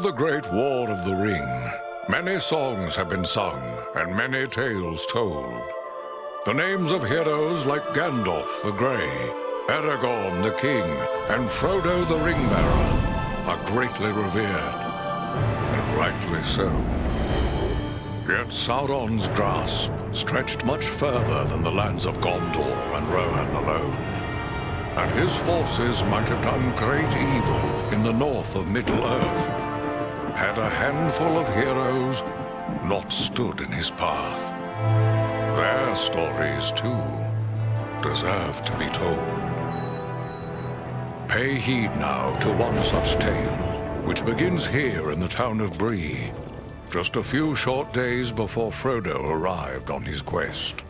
the Great War of the Ring, many songs have been sung and many tales told. The names of heroes like Gandalf the Grey, Aragorn the King, and Frodo the Ring-Bearer are greatly revered, and rightly so. Yet Sauron's grasp stretched much further than the lands of Gondor and Rohan alone, and his forces might have done great evil in the north of Middle-earth, had a handful of heroes not stood in his path. Their stories, too, deserve to be told. Pay heed now to one such tale, which begins here in the town of Bree, just a few short days before Frodo arrived on his quest.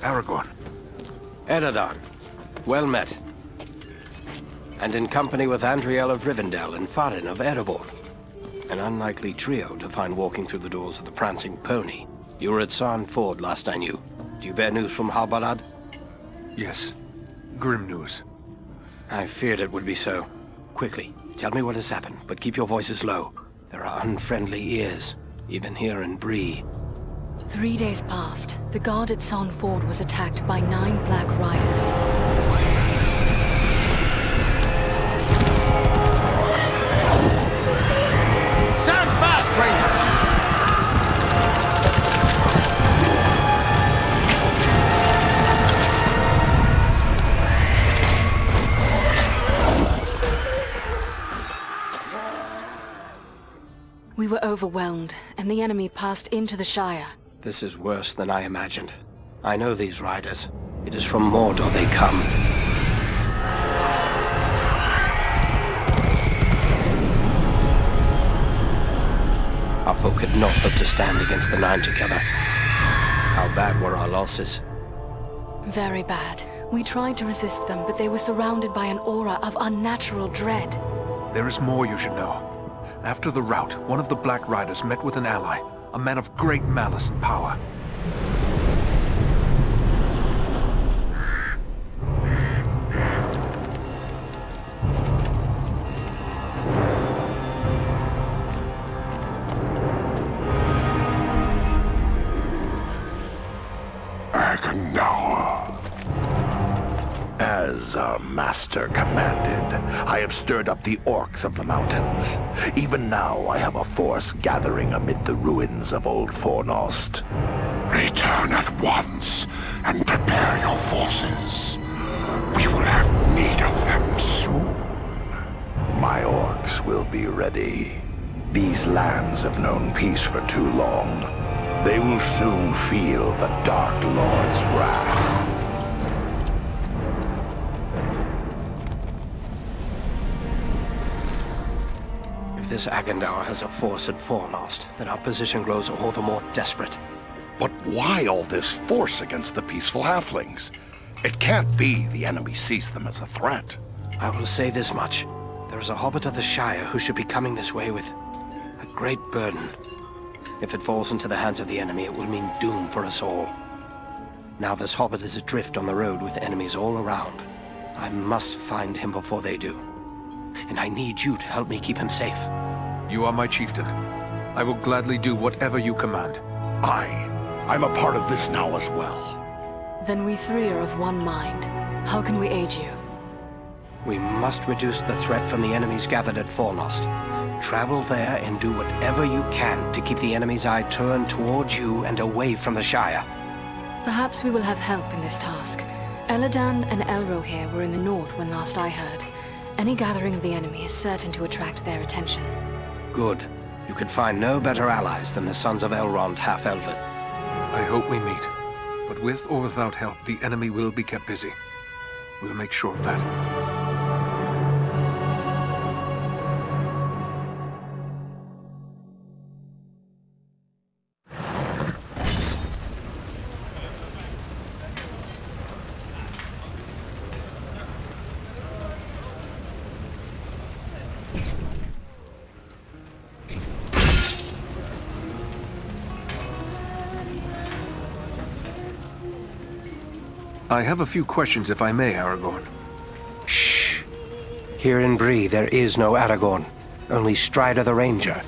Aragorn. Eredon, well met. And in company with Andriel of Rivendell and Farin of Erebor. An unlikely trio to find walking through the doors of the Prancing Pony. You were at Sarn Ford last I knew. Do you bear news from Halbarad? Yes. Grim news. I feared it would be so. Quickly, tell me what has happened, but keep your voices low. There are unfriendly ears, even here in Bree. 3 days passed. The guard at Sarn Ford was attacked by 9 Black Riders. Stand fast, Rangers! We were overwhelmed, and the enemy passed into the Shire. This is worse than I imagined. I know these riders. It is from Mordor they come. Our folk could not hope to stand against the 9 together. How bad were our losses? Very bad. We tried to resist them, but they were surrounded by an aura of unnatural dread. There is more you should know. After the rout, one of the Black Riders met with an ally, a man of great malice and power. As our master commanded, I have stirred up the orcs of the mountains. Even now I have a force gathering amid the ruins of Old Fornost. Return at once and prepare your forces. We will have need of them soon. My orcs will be ready. These lands have known peace for too long. They will soon feel the Dark Lord's wrath. If this Agandaur has a force at Fornost, then our position grows all the more desperate. But why all this force against the peaceful halflings? It can't be the enemy sees them as a threat. I will say this much. There is a hobbit of the Shire who should be coming this way with a great burden. If it falls into the hands of the enemy, it will mean doom for us all. Now this hobbit is adrift on the road with enemies all around. I must find him before they do. And I need you to help me keep him safe. You are my chieftain. I will gladly do whatever you command. I'm a part of this now as well. Then we 3 are of one mind. How can we aid you? We must reduce the threat from the enemies gathered at Fornost. Travel there and do whatever you can to keep the enemy's eye turned towards you and away from the Shire. Perhaps we will have help in this task. Elladan and Elrohir were in the north when last I heard. Any gathering of the enemy is certain to attract their attention. Good. You could find no better allies than the sons of Elrond half-elven. I hope we meet. But with or without help, the enemy will be kept busy. We'll make sure of that. I have a few questions if I may, Aragorn. Shh. Here in Bree, there is no Aragorn, only Strider the Ranger.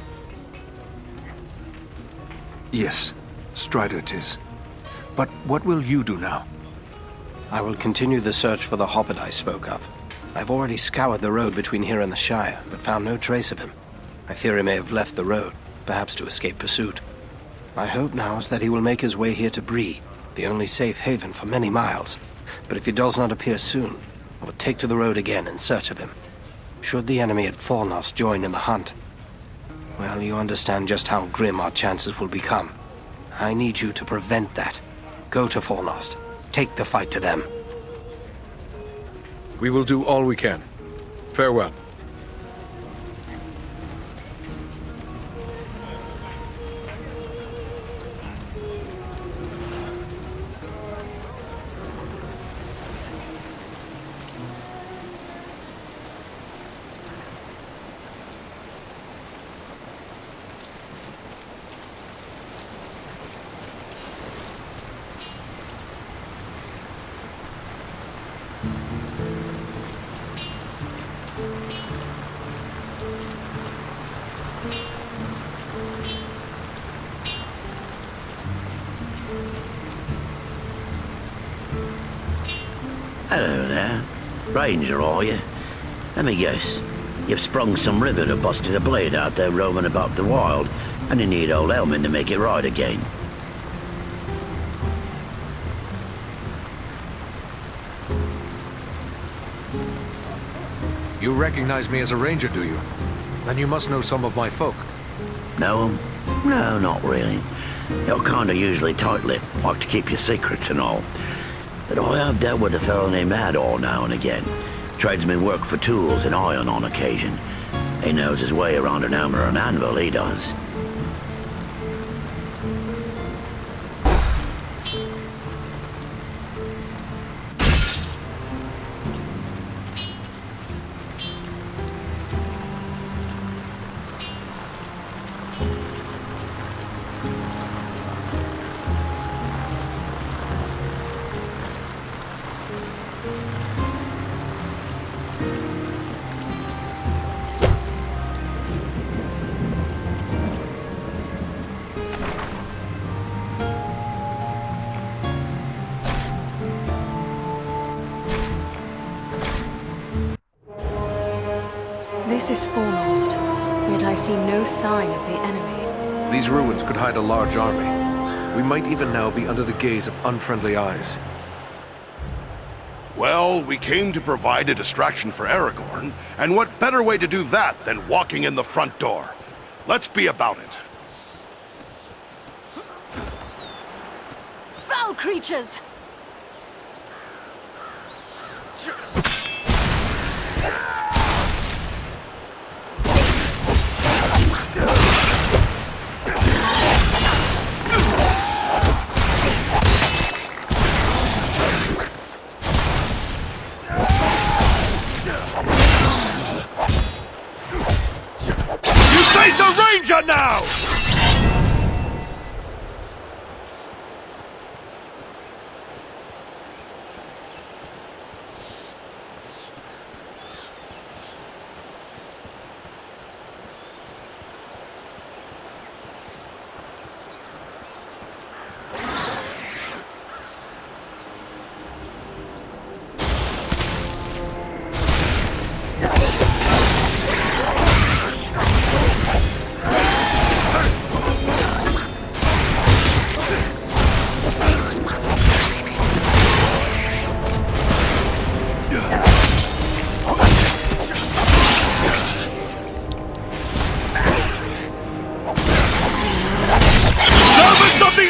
Yes, Strider it is. But what will you do now? I will continue the search for the hobbit I spoke of. I've already scoured the road between here and the Shire, but found no trace of him. I fear he may have left the road, perhaps to escape pursuit. My hope now is that he will make his way here to Bree, the only safe haven for many miles. But if he does not appear soon, I will take to the road again in search of him. Should the enemy at Fornost join in the hunt, well, you understand just how grim our chances will become. I need you to prevent that. Go to Fornost. Take the fight to them. We will do all we can. Farewell. Hello there. Ranger, are you? Let me guess. You've sprung some rivet or busted a blade out there roaming about the wild, and you need old Elman to make it right again. You recognize me as a ranger, do you? Then you must know some of my folk. Know 'em? No, not really. You're kinda usually tight-lipped, like to keep your secrets and all. But I have dealt with a fellow named Ador now and again. Tradesmen work for tools and iron on occasion. He knows his way around an hammer and anvil, he does. This is Fornost, yet I see no sign of the enemy. These ruins could hide a large army. We might even now be under the gaze of unfriendly eyes. Well, we came to provide a distraction for Aragorn, and what better way to do that than walking in the front door? Let's be about it. Foul creatures! Face a ranger now!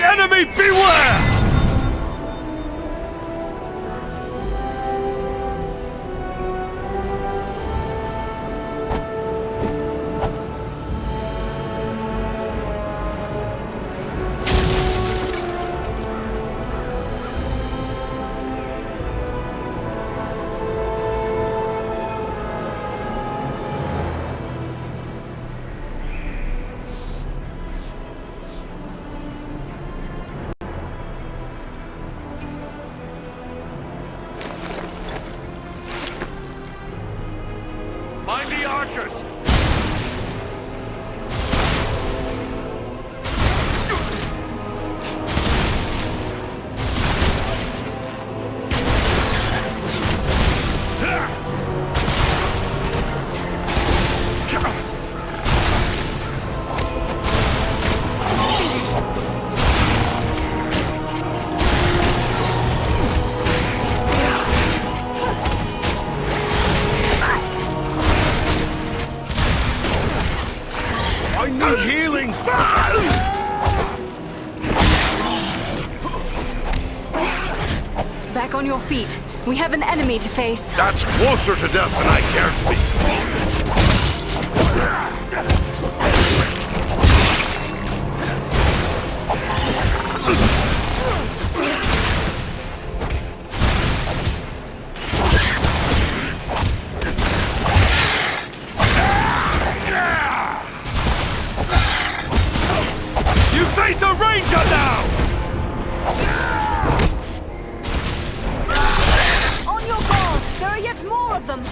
Enemy, beware! feet. We have an enemy to face. That's closer to death than I care to be. You face a ranger now! On your guard! There are yet more of them!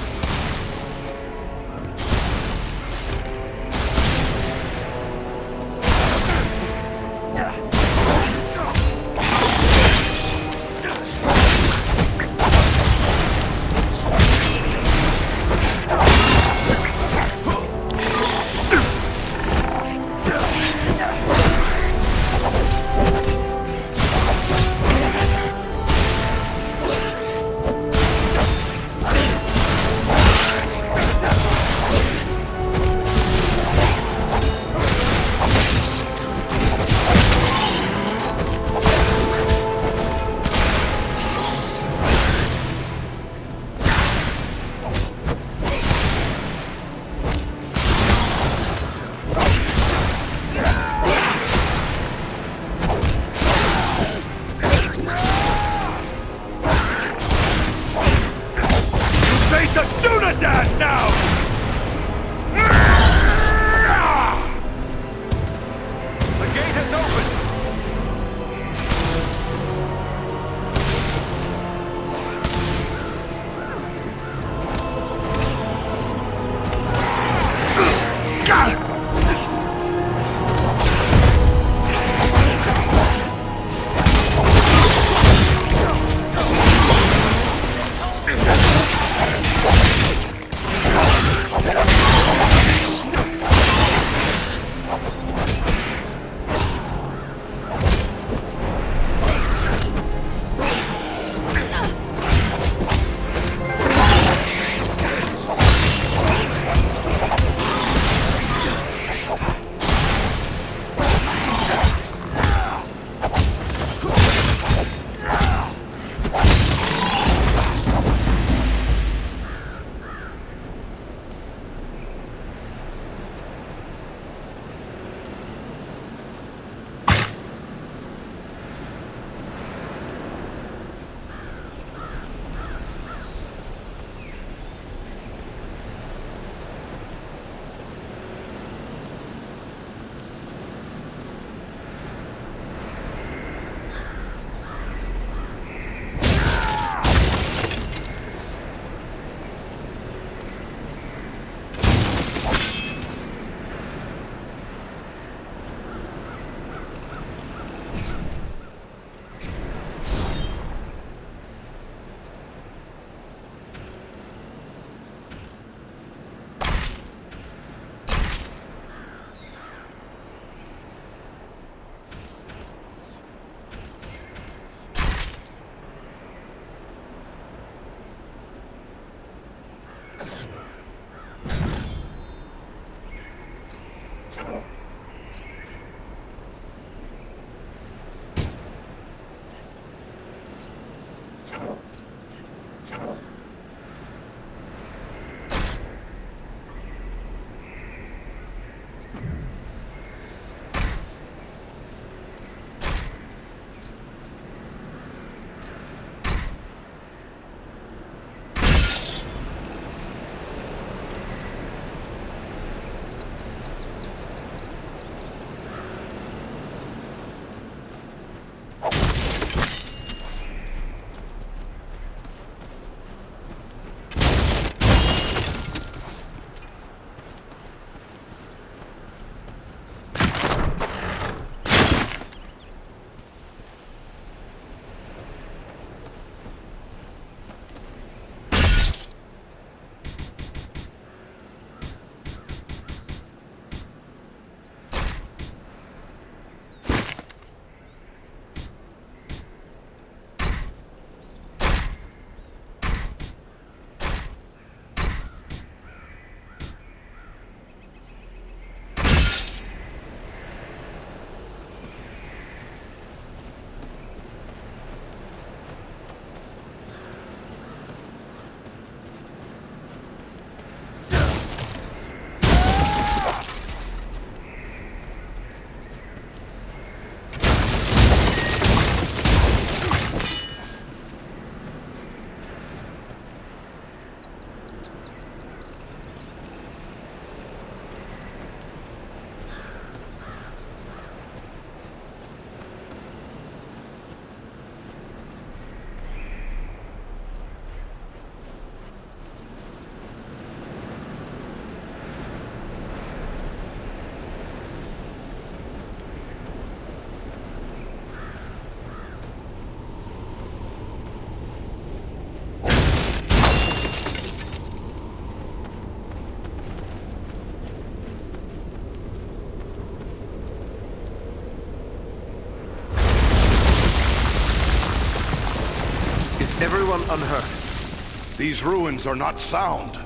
Everyone unhurt. These ruins are not sound.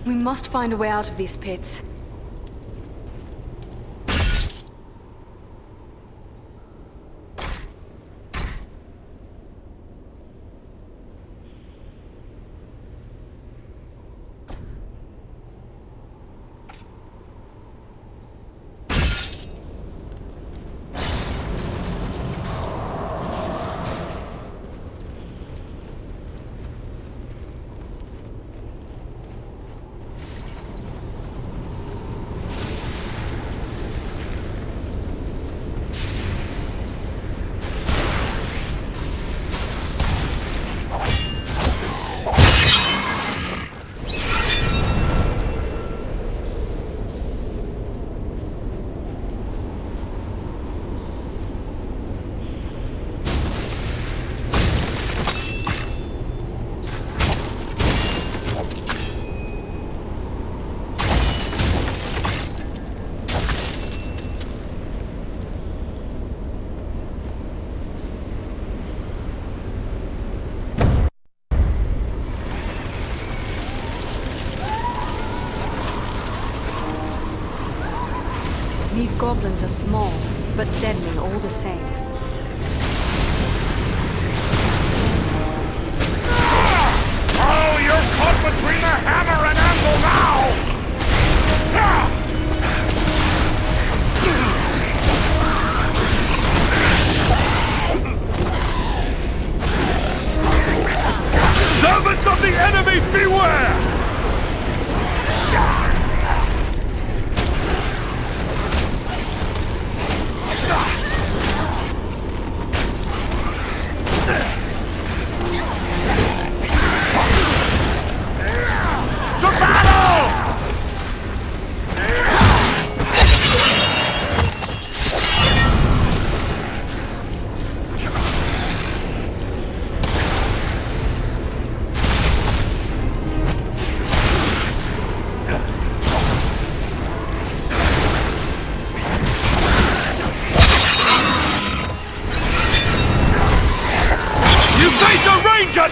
We must find a way out of these pits. These goblins are small, but deadly all the same. Oh, you're caught between a hammer and anvil now! Servants of the enemy, beware!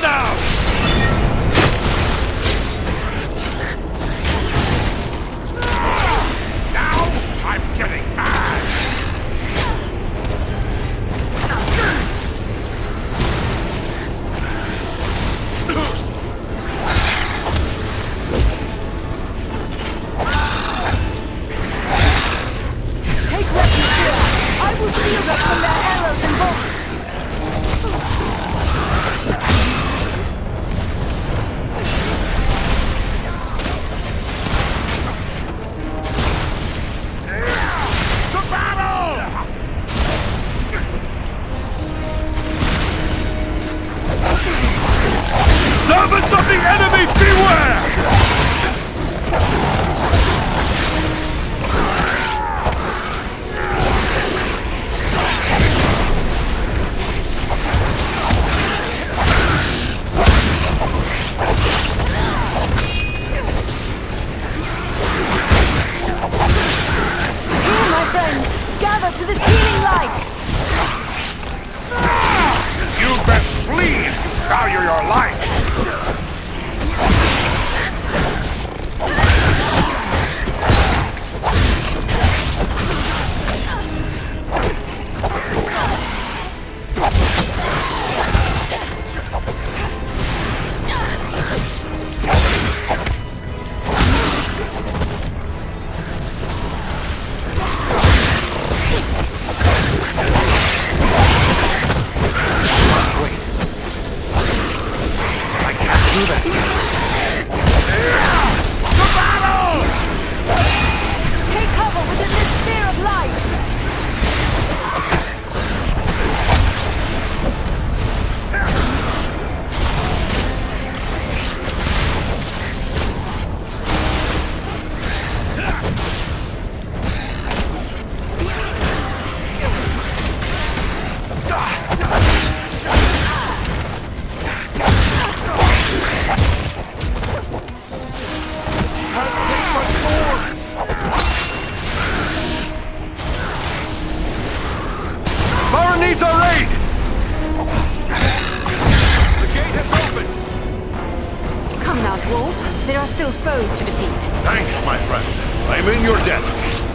Now! Now I'm getting mad! Take refuge here! I will shield us from their arrows and bolts! Servants of the enemy, beware! Here, my friends! Gather to this healing light! You best flee! Value your life! Wolf. There are still foes to defeat. Thanks, my friend. I'm in your debt.